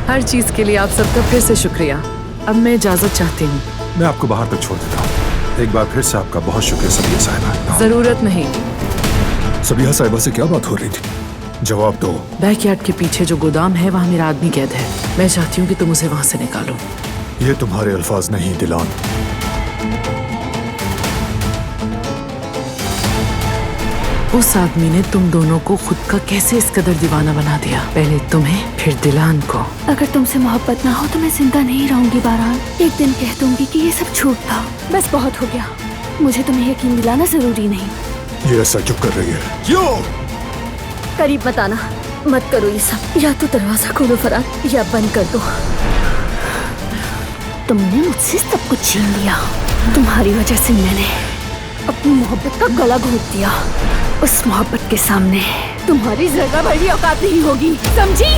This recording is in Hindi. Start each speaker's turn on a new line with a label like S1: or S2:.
S1: हर चीज के लिए आप सबका फिर से शुक्रिया। अब मैं इजाजत चाहती हूँ।
S2: मैं आपको बाहर तक छोड़ देता हूँ। एक बार फिर से आपका बहुत शुक्रिया सबिया साहिबा।
S1: जरूरत नहीं।
S2: सबिया साहिबा से क्या बात हो रही थी? जवाब दो।
S1: बैकयार्ड के पीछे जो गोदाम है वहाँ मेरा आदमी कैद है। मैं चाहती हूँ कि तुम उसे वहाँ से निकालो।
S2: ये तुम्हारे अल्फाज नहीं दिलान।
S1: उस आदमी ने तुम दोनों को खुद का कैसे इस कदर दीवाना बना दिया? पहले तुम्हें फिर दिलान को।
S3: अगर तुमसे मोहब्बत ना हो तो मैं जिंदा नहीं रहूंगी बारान। एक दिन कह दूंगी कि ये सब झूठ था। बस बहुत हो गया। मुझे तुम्हें यकीन दिलाना जरूरी नहीं।
S2: ये ऐसा क्यों कर रही है? क्यों?
S3: करीब मत आना। मत करो ये सब। या तो दरवाजा खोलो फराद या बंद कर दो। तुमने मुझसे सब कुछ छीन लिया। तुम्हारी वजह से मैंने अपनी मोहब्बत का गला घोट दिया। उस मोहब्बत के सामने तुम्हारी जरा बड़ी औकात नहीं होगी, समझी?